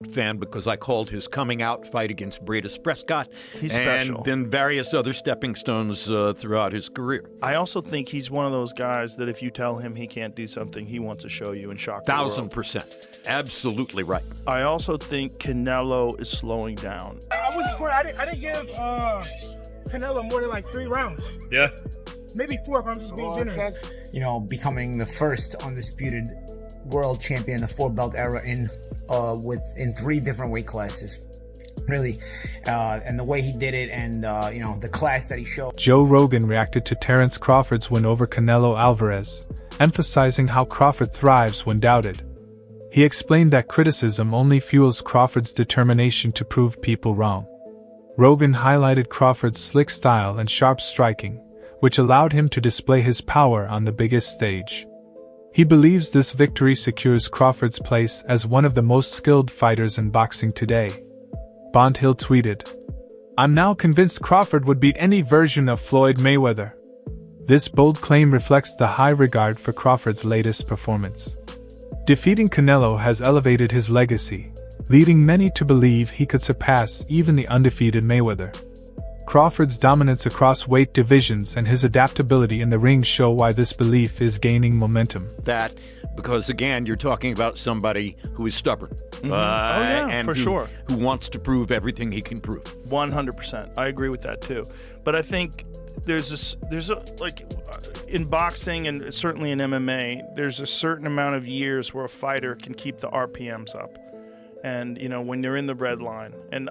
fan because I called his coming out fight against Bradis Prescott. He's special. And then various other stepping stones throughout his career. I also think he's one of those guys that if you tell him he can't do something, he wants to show you and shock the world. 1,000%. Absolutely right. I also think Canelo is slowing down. I didn't give Canelo more than like 3 rounds. Yeah. Maybe 4 if I'm just being generous. You know, becoming the first undisputed world champion in the 4-belt era in 3 different weight classes. Really, and the way he did it, and you know, the class that he showed. Joe Rogan reacted to Terence Crawford's win over Canelo Alvarez, emphasizing how Crawford thrives when doubted. He explained that criticism only fuels Crawford's determination to prove people wrong. Rogan highlighted Crawford's slick style and sharp striking, which allowed him to display his power on the biggest stage. He believes this victory secures Crawford's place as one of the most skilled fighters in boxing today. Bond Hill tweeted, "I'm now convinced Crawford would beat any version of Floyd Mayweather." This bold claim reflects the high regard for Crawford's latest performance. Defeating Canelo has elevated his legacy, leading many to believe he could surpass even the undefeated Mayweather. Crawford's dominance across weight divisions and his adaptability in the ring show why this belief is gaining momentum. That, because again, you're talking about somebody who is stubborn. And for sure. Who wants to prove everything he can prove. 100%. I agree with that too. But I think in boxing and certainly in MMA, there's a certain amount of years where a fighter can keep the RPMs up. And, you know, when they're in the red line, and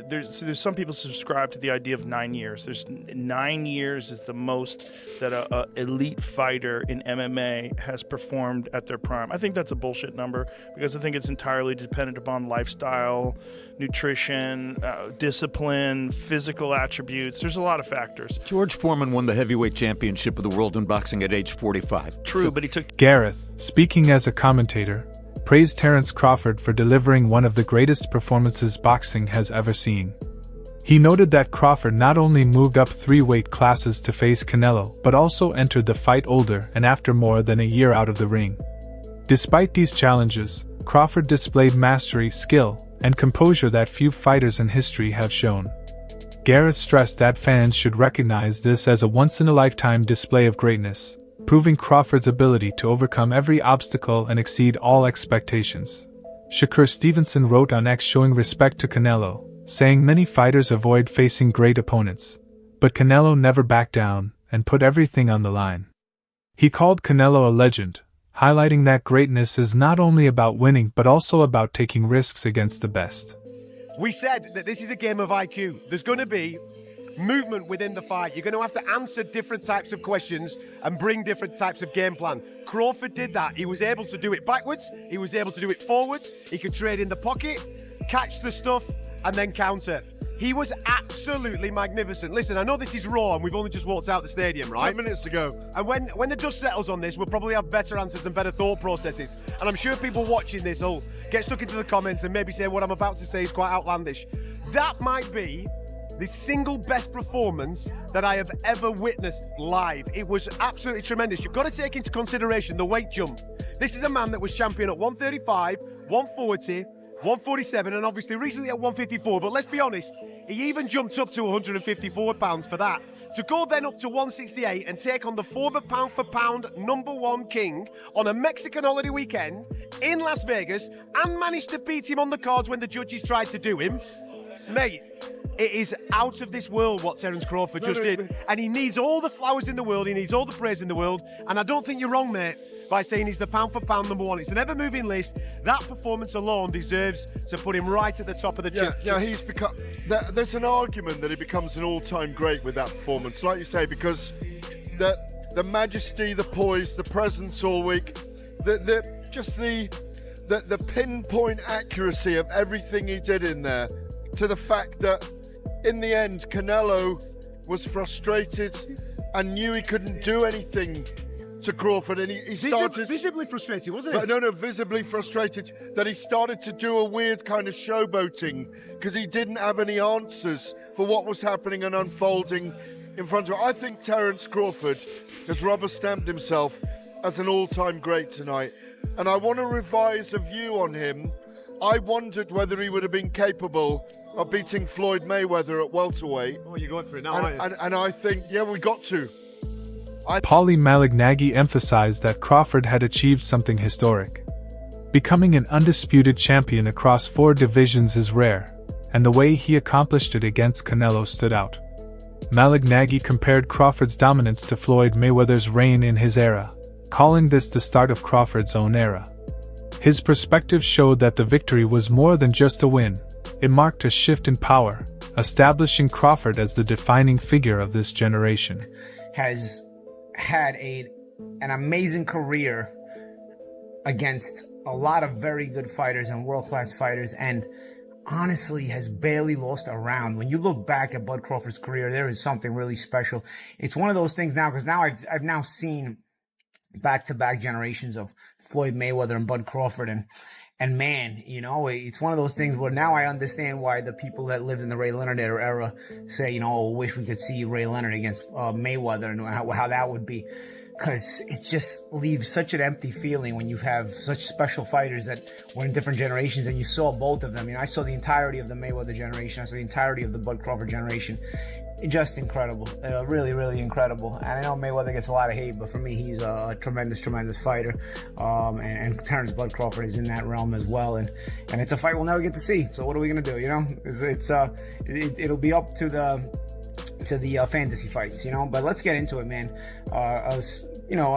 there's some people subscribe to the idea of 9 years. There's 9 years is the most that a elite fighter in MMA has performed at their prime. I think that's a bullshit number because I think it's entirely dependent upon lifestyle, nutrition, discipline, physical attributes. There's a lot of factors. George Foreman won the heavyweight championship of the world in boxing at age 45. True, but he took... Gareth, speaking as a commentator, praised Terence Crawford for delivering one of the greatest performances boxing has ever seen. He noted that Crawford not only moved up 3 weight classes to face Canelo, but also entered the fight older and after more than a year out of the ring. Despite these challenges, Crawford displayed mastery, skill, and composure that few fighters in history have shown. Gareth stressed that fans should recognize this as a once-in-a-lifetime display of greatness, proving Crawford's ability to overcome every obstacle and exceed all expectations. Shakur Stevenson wrote on X showing respect to Canelo, saying many fighters avoid facing great opponents, but Canelo never backed down and put everything on the line. He called Canelo a legend, highlighting that greatness is not only about winning but also about taking risks against the best. We said that this is a game of IQ. There's going to be movement within the fight. You're going to have to answer different types of questions and bring different types of game plan. Crawford did that. He was able to do it backwards. He was able to do it forwards. He could trade in the pocket, catch the stuff, and then counter. He was absolutely magnificent. Listen, I know this is raw and we've only just walked out the stadium, right? 10 minutes ago. And when the dust settles on this, we'll probably have better answers and better thought processes. And I'm sure people watching this will get stuck into the comments and maybe say what I'm about to say is quite outlandish. That might be the single best performance that I have ever witnessed live. It was absolutely tremendous. You've got to take into consideration the weight jump. This is a man that was champion at 135, 140, 147, and obviously recently at 154. But let's be honest, he even jumped up to 154 pounds for that. To go then up to 168 and take on the former pound-for-pound #1 king on a Mexican holiday weekend in Las Vegas and managed to beat him on the cards when the judges tried to do him, mate, it is out of this world what Terence Crawford just did. And he needs all the flowers in the world. He needs all the praise in the world. And I don't think you're wrong, mate, by saying he's the pound-for-pound #1. It's an ever-moving list. That performance alone deserves to put him right at the top of the chip. Yeah, he's become... There's an argument that he becomes an all-time great with that performance, like you say, because the majesty, the poise, the presence all week, the pinpoint accuracy of everything he did in there, to the fact that in the end Canelo was frustrated and knew he couldn't do anything to Crawford, and he started... Visibly frustrated, wasn't he? No, visibly frustrated that he started to do a weird kind of showboating because he didn't have any answers for what was happening and unfolding in front of him. I think Terence Crawford has rubber-stamped himself as an all-time great tonight, and I want to revise a view on him I wondered whether he would have been capable of beating Floyd Mayweather at welterweight. Oh, you're going for it now, And, and I think, yeah, we got to. Paulie Malignaggi emphasized that Crawford had achieved something historic. Becoming an undisputed champion across 4 divisions is rare, and the way he accomplished it against Canelo stood out. Malignaggi compared Crawford's dominance to Floyd Mayweather's reign in his era, calling this the start of Crawford's own era. His perspective showed that the victory was more than just a win. It marked a shift in power, establishing Crawford as the defining figure of this generation. Has had an amazing career against a lot of very good fighters and world-class fighters, and honestly has barely lost a round. When you look back at Bud Crawford's career, there is something really special. It's one of those things now, because now I've now seen back-to-back generations of Floyd Mayweather and Bud Crawford, and man, you know, it's one of those things where now I understand why the people that lived in the Ray Leonard era say, you know, oh, wish we could see Ray Leonard against Mayweather, and how that would be. Because it just leaves such an empty feeling when you have such special fighters that were in different generations, and you saw both of them. You know, I saw the entirety of the Mayweather generation. I saw the entirety of the Bud Crawford generation. Just incredible. Really, really incredible. And I know Mayweather gets a lot of hate, but for me, he's a tremendous, tremendous fighter. And Terence Bud Crawford is in that realm as well. And it's a fight we'll never get to see. So what are we going to do? You know, it'll be up to the fantasy fights, you know. But let's get into it, man. I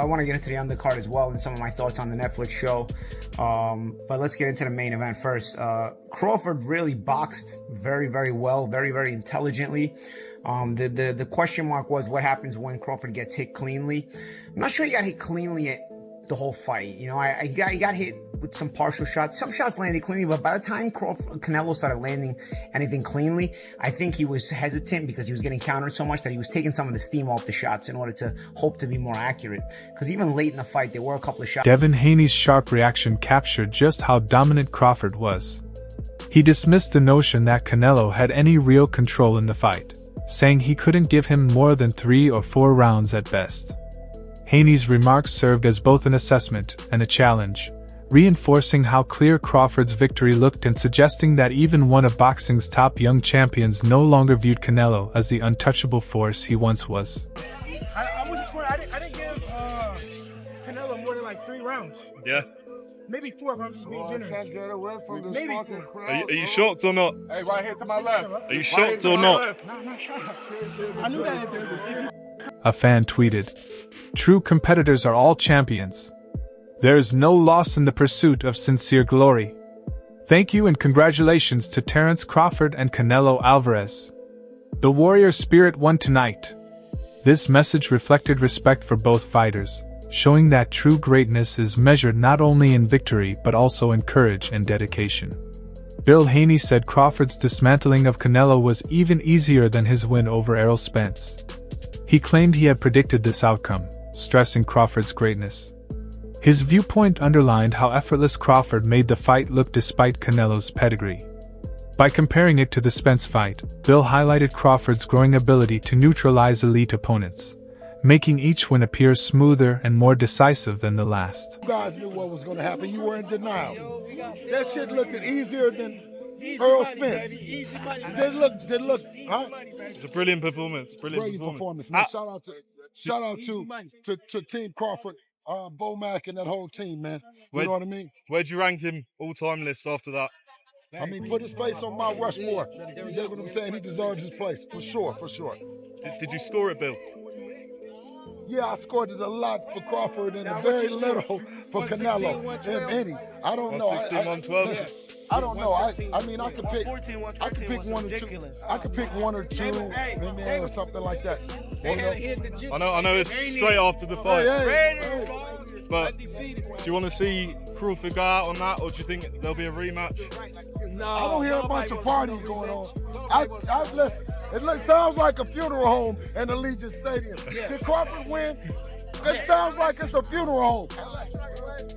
want to get into the undercard as well and some of my thoughts on the Netflix show. But let's get into the main event first. Crawford really boxed very, very well, very, very intelligently. The question mark was what happens when Crawford gets hit cleanly. I'm not sure he got hit cleanly at the whole fight. You know, he got hit with some partial shots. Some shots landed cleanly, but by the time Canelo started landing anything cleanly, I think he was hesitant because he was getting countered so much that he was taking some of the steam off the shots in order to hope to be more accurate. Because even late in the fight, there were a couple of shots. Devin Haney's sharp reaction captured just how dominant Crawford was. He dismissed the notion that Canelo had any real control in the fight, saying he couldn't give him more than 3 or 4 rounds at best. Haney's remarks served as both an assessment and a challenge, reinforcing how clear Crawford's victory looked and suggesting that even one of boxing's top young champions no longer viewed Canelo as the untouchable force he once was. I didn't give Canelo more than like 3 rounds. Yeah. Maybe 4 if I'm just being generous. Can't get away from this Maybe fucking 4. crowd. Are you shocked or not? Hey, right here to my left. Are you shocked or not? No, I'm not shocked. I knew that if you... A fan tweeted, "True competitors are all champions. There is no loss in the pursuit of sincere glory. Thank you and congratulations to Terence Crawford and Canelo Alvarez. The warrior spirit won tonight." This message reflected respect for both fighters, showing that true greatness is measured not only in victory but also in courage and dedication. Bill Haney said Crawford's dismantling of Canelo was even easier than his win over Errol Spence. He claimed he had predicted this outcome, stressing Crawford's greatness. His viewpoint underlined how effortless Crawford made the fight look despite Canelo's pedigree. By comparing it to the Spence fight, Bill highlighted Crawford's growing ability to neutralize elite opponents, making each win appear smoother and more decisive than the last. You guys knew what was going to happen. You were in denial. That shit looked easier than Earl Spence. Did it look, huh? It's a brilliant performance. Brilliant performance. Man. Shout out to Team Crawford, Bo Mack, and that whole team, man. You know what I mean? Where'd you rank him all-time list after that? I mean, put his face on Mount Rushmore. You get what I'm saying? He deserves his place, for sure. Did you score it, Bill? Yeah, I scored it a lot for Crawford and a very little for Canelo. If any. I don't know. 116, 112? I don't know. I mean, I could pick one or two. I could pick 1 or 2 in there or something like that. I know it's straight after the fight. But do you want to see Crawford go out on that, or do you think there'll be a rematch? I don't hear a bunch of parties going on. I've listened. It sounds like a funeral home in Allegiant Stadium. Did Crawford win? It sounds like it's a funeral home.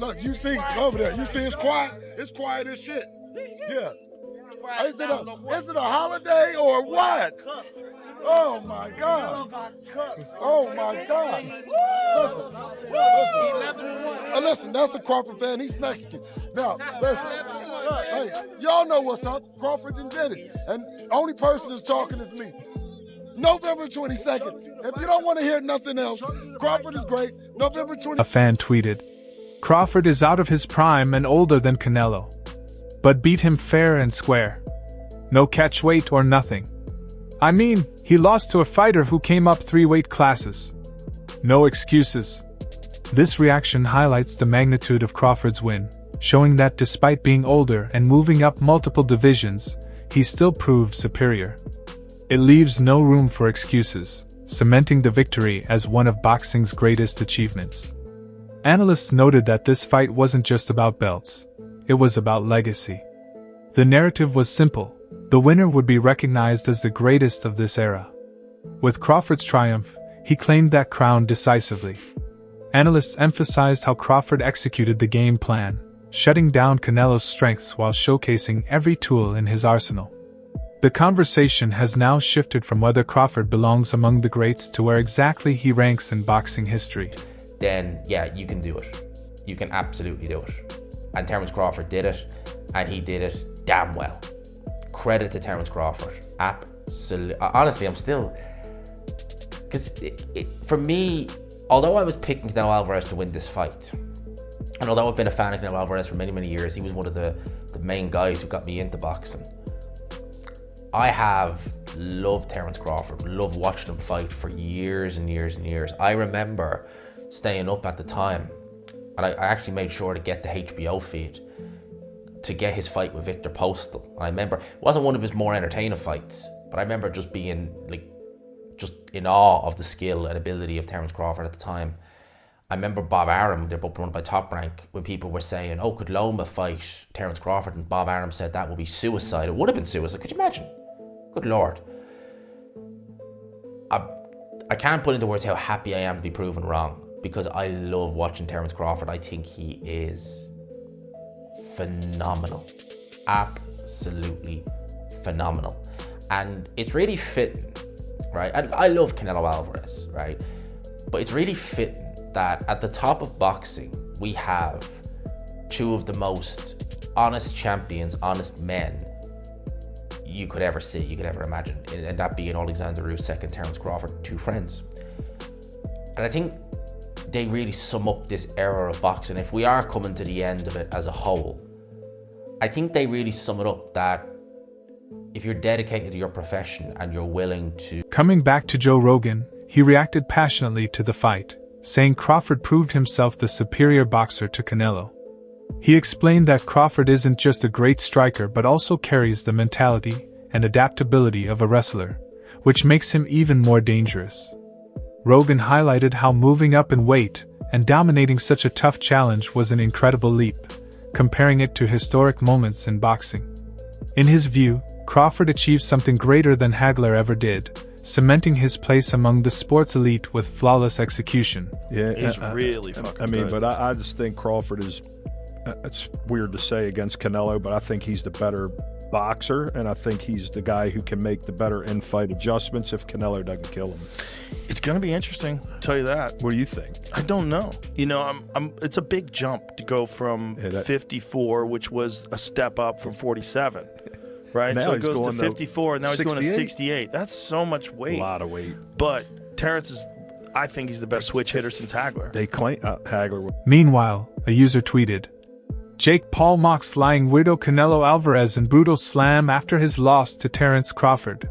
Look, you see over there. You see it's quiet. It's quiet as shit. Yeah. Is it a holiday or what? Oh my God. Oh my God. Listen, that's a Crawford fan. He's Mexican. Now, listen. Hey, y'all know what's up. Crawford done did it. And only person that's talking is me. November 22nd. If you don't want to hear nothing else, Crawford is great. November 22nd. A fan tweeted, "Crawford is out of his prime and older than Canelo, but beat him fair and square. No catch weight or nothing. I mean, he lost to a fighter who came up 3 weight classes. No excuses." This reaction highlights the magnitude of Crawford's win, showing that despite being older and moving up multiple divisions, he still proved superior. It leaves no room for excuses, cementing the victory as one of boxing's greatest achievements. Analysts noted that this fight wasn't just about belts, it was about legacy. The narrative was simple: the winner would be recognized as the greatest of this era. With Crawford's triumph, he claimed that crown decisively. Analysts emphasized how Crawford executed the game plan, shutting down Canelo's strengths while showcasing every tool in his arsenal. The conversation has now shifted from whether Crawford belongs among the greats to where exactly he ranks in boxing history. Then, yeah, you can do it. You can absolutely do it. And Terence Crawford did it, and he did it damn well. Credit to Terence Crawford. Absolutely. Honestly, I'm still... Because for me, although I was picking Canelo Alvarez to win this fight, and although I've been a fan of Canelo Alvarez for many, many years, he was one of the main guys who got me into boxing. I have loved Terence Crawford, loved watching him fight for years and years and years. I remember staying up at the time, and I actually made sure to get the HBO feed to get his fight with Victor Postal. And I remember, it wasn't one of his more entertaining fights, but I remember just being just in awe of the skill and ability of Terence Crawford at the time. I remember Bob Arum, they're both run by Top Rank, when people were saying, oh, could Loma fight Terence Crawford? And Bob Arum said that would be suicide. It would have been suicide. Could you imagine? Good Lord. I can't put into words how happy I am to be proven wrong, because I love watching Terence Crawford. I think he is phenomenal. Absolutely phenomenal. And it's really fitting, right? And I love Canelo Alvarez, right? But it's really fitting that at the top of boxing, we have two of the most honest champions, honest men you could ever see, you could ever imagine. And that being Alexander Usyk and Terence Crawford, two friends. And I think they really sum up this era of boxing. If we are coming to the end of it as a whole, I think they really sum it up that if you're dedicated to your profession and you're willing to... Coming back to Joe Rogan, he reacted passionately to the fight, saying Crawford proved himself the superior boxer to Canelo. He explained that Crawford isn't just a great striker but also carries the mentality and adaptability of a wrestler, which makes him even more dangerous. Rogan highlighted how moving up in weight and dominating such a tough challenge was an incredible leap, comparing it to historic moments in boxing. In his view, Crawford achieved something greater than Hagler ever did, cementing his place among the sports elite with flawless execution. Yeah, He's really fucking good. but I just think Crawford is, it's weird to say against Canelo, but I think he's the better boxer, and I think he's the guy who can make the better in-fight adjustments if Canelo doesn't kill him. It's going to be interesting, I'll tell you that. What do you think? I don't know. You know, it's a big jump to go from 54, which was a step up from 47, right? Now so it he's goes to going 54, and now 68? he's going to 68. That's so much weight. A lot of weight. But Terence is, I think he's the best switch hitter since Hagler. They claim Hagler. Meanwhile, a user tweeted, Jake Paul mocks lying weirdo Canelo Alvarez in brutal slam after his loss to Terence Crawford.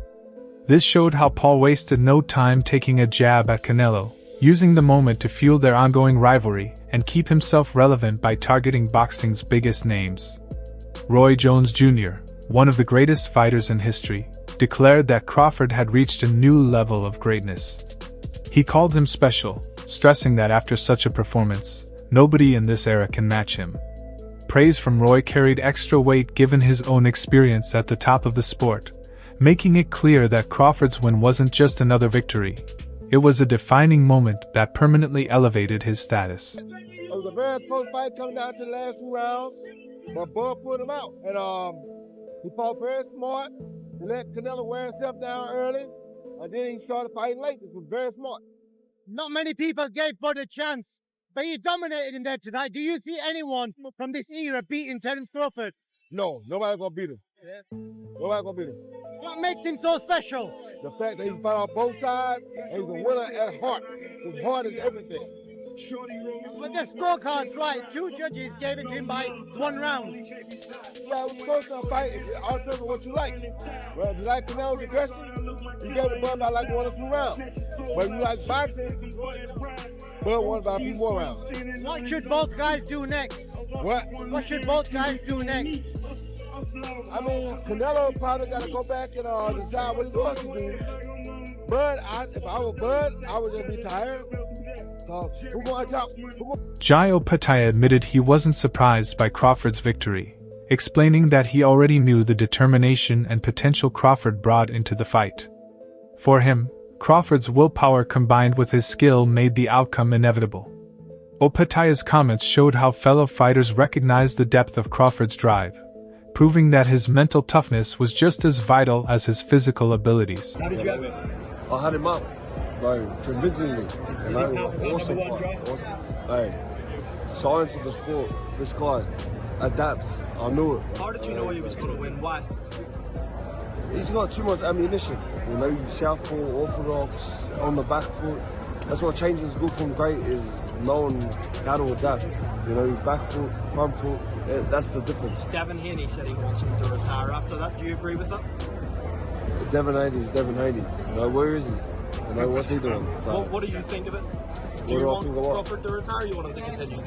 This showed how Paul wasted no time taking a jab at Canelo, using the moment to fuel their ongoing rivalry and keep himself relevant by targeting boxing's biggest names. Roy Jones Jr., one of the greatest fighters in history, declared that Crawford had reached a new level of greatness. He called him special, stressing that after such a performance, nobody in this era can match him. Praise from Roy carried extra weight given his own experience at the top of the sport, making it clear that Crawford's win wasn't just another victory. It was a defining moment that permanently elevated his status. It was a very close fight coming down to the last 2 rounds, but Bud put him out. And he fought very smart. He let Canelo wear himself down early, and then he started fighting late. This was very smart. Not many people gave Bud a chance, but he dominated in there tonight. Do you see anyone from this era beating Terence Crawford? No, nobody gonna beat him. Nobody gonna beat him. What makes him so special? The fact that he's fought on both sides and he's a winner at heart. His heart is everything. With the scorecards right, 2 judges gave it to him by 1 round. Yeah, it was supposed to fight. It all depends on what you like. Well, if you like Canelo's aggression, you gave the Bud by like 1 or 2 rounds. But if you like boxing, Bud won by a few more rounds. What should both guys do next? What? What should both guys do next? I mean, Canelo probably got to go back and decide what he wants to do. Bud, if I were Bud, I would just be tired. So, who gonna talk? Jai Opetaia admitted he wasn't surprised by Crawford's victory, explaining that he already knew the determination and potential Crawford brought into the fight. For him, Crawford's willpower combined with his skill made the outcome inevitable. Opetaia's comments showed how fellow fighters recognized the depth of Crawford's drive, proving that his mental toughness was just as vital as his physical abilities. How did you have it? I had him up, like, convincingly. Awesome fight. Hey, science of the sport. This guy adapts. I knew it. How did you know he was going to win? Why? He's got too much ammunition. You know, southpaw, orthodox, on the back foot. That's what changes good from great is knowing how to adapt. You know, back foot, front foot, that's the difference. Devin Haney said he wants him to retire after that. Do you agree with that? Devin Haney is Devin Haney. You know, where is he? You know, what's he doing? So, what do you think of it? Do you want Crawford to retire or you want him to continue?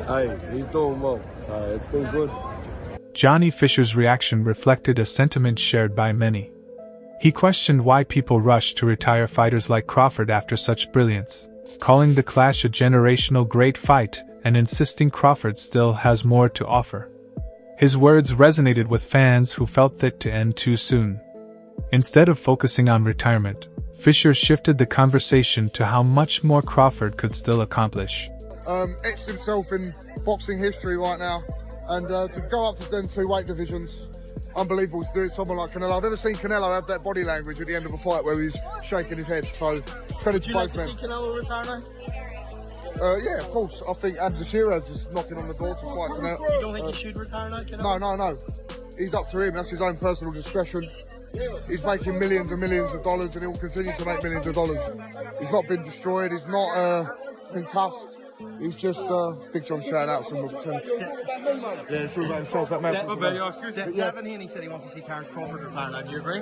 Hey, he's doing well. So it's been good. Johnny Fisher's reaction reflected a sentiment shared by many. He questioned why people rush to retire fighters like Crawford after such brilliance, calling the clash a generational great fight and insisting Crawford still has more to offer. His words resonated with fans who felt it to end too soon. Instead of focusing on retirement, Fisher shifted the conversation to how much more Crawford could still accomplish. Etched himself in boxing history right now, and to go up to them 2 weight divisions, unbelievable to do it. Someone like Canelo, I've never seen Canelo have that body language at the end of a fight where he's shaking his head. So credit to both men. Would you like to see Canelo retire now? Yeah, of course. I think Abdul Shiraz is knocking on the door to fight Canelo. You don't think he should retire now, Canelo? No. He's up to him. That's his own personal discretion. He's making millions and millions of dollars, and he will continue to make millions of dollars. He's not been destroyed. He's not concussed. He's just Big John shouting out some. Yeah, it's all about himself. That man. Devin Haney said he wants to see Terence Crawford retire now. Do you agree?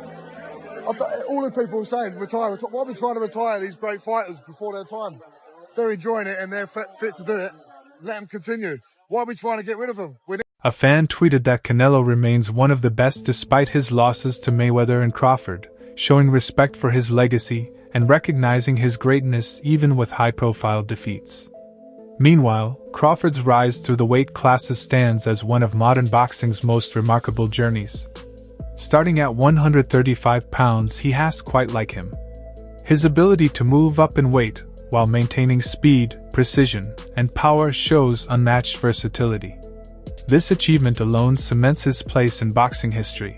All the people are saying retire. Why are we trying to retire these great fighters before their time? If they're enjoying it and they're fit to do it, let them continue. Why are we trying to get rid of them? A fan tweeted that Canelo remains one of the best despite his losses to Mayweather and Crawford, showing respect for his legacy and recognizing his greatness even with high-profile defeats. Meanwhile, Crawford's rise through the weight classes stands as one of modern boxing's most remarkable journeys. Starting at 135 pounds, he has quite like him. His ability to move up in weight while maintaining speed, precision, and power shows unmatched versatility. This achievement alone cements his place in boxing history,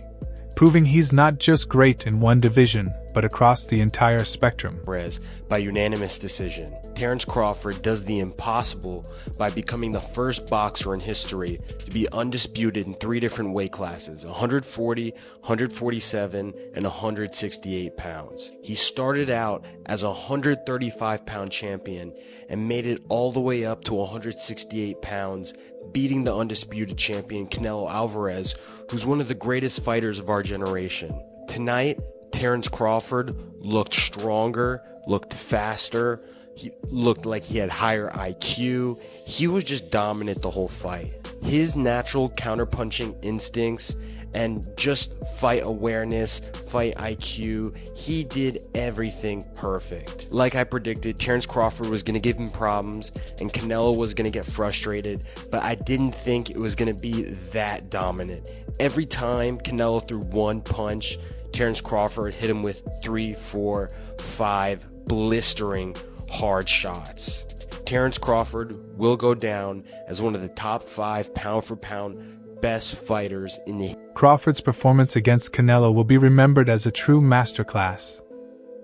proving he's not just great in one division, but across the entire spectrum. Alvarez by unanimous decision. Terence Crawford does the impossible by becoming the first boxer in history to be undisputed in 3 different weight classes, 140, 147, and 168 pounds. He started out as a 135-pound champion and made it all the way up to 168 pounds, beating the undisputed champion Canelo Alvarez, who's one of the greatest fighters of our generation. Tonight, Terence Crawford looked stronger, looked faster, he looked like he had higher IQ. He was just dominant the whole fight. His natural counterpunching instincts and just fight awareness, fight IQ, he did everything perfect. Like I predicted, Terence Crawford was going to give him problems and Canelo was going to get frustrated, but I didn't think it was going to be that dominant. Every time Canelo threw one punch, Terence Crawford hit him with 3, 4, 5 blistering hard shots. Terence Crawford will go down as one of the top 5 pound-for-pound best fighters in the... Crawford's performance against Canelo will be remembered as a true masterclass.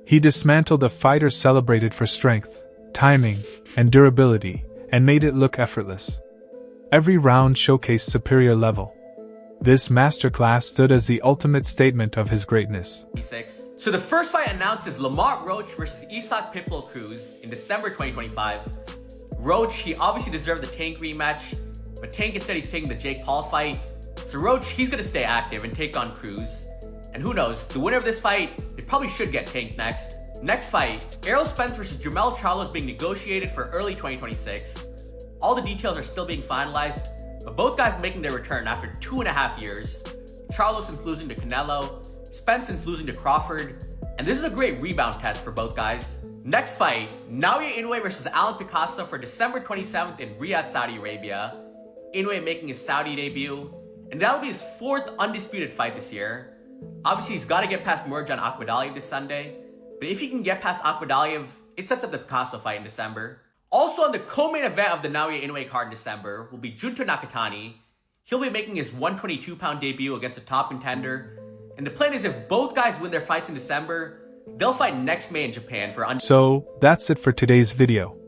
He dismantled a fighter celebrated for strength, timing, and durability, and made it look effortless. Every round showcased superior level, This masterclass stood as the ultimate statement of his greatness. So the first fight announced is Lamont Roach versus Isaac Pitbull Cruz in December 2025. Roach, he obviously deserved the Tank rematch, but Tank instead he's taking the Jake Paul fight. So Roach, he's gonna stay active and take on Cruz. And who knows, the winner of this fight, they probably should get Tank next. Next fight, Errol Spence versus Jermell Charlo is being negotiated for early 2026. All the details are still being finalized, but both guys making their return after 2.5 years. Charlo since losing to Canelo, Spence since losing to Crawford, and this is a great rebound test for both guys. Next fight, Naoya Inoue versus Alan Picasso for December 27th in Riyadh, Saudi Arabia. Inoue making his Saudi debut, and that'll be his 4th undisputed fight this year. Obviously, he's got to get past Murjan Akhmadaliev this Sunday, but if he can get past Akhmadaliev, it sets up the Picasso fight in December. Also on the co-main event of the Naoya Inoue card in December will be Junto Nakatani. He'll be making his 122-pound debut against a top contender. And the plan is if both guys win their fights in December, they'll fight next May in Japan for... So, that's it for today's video.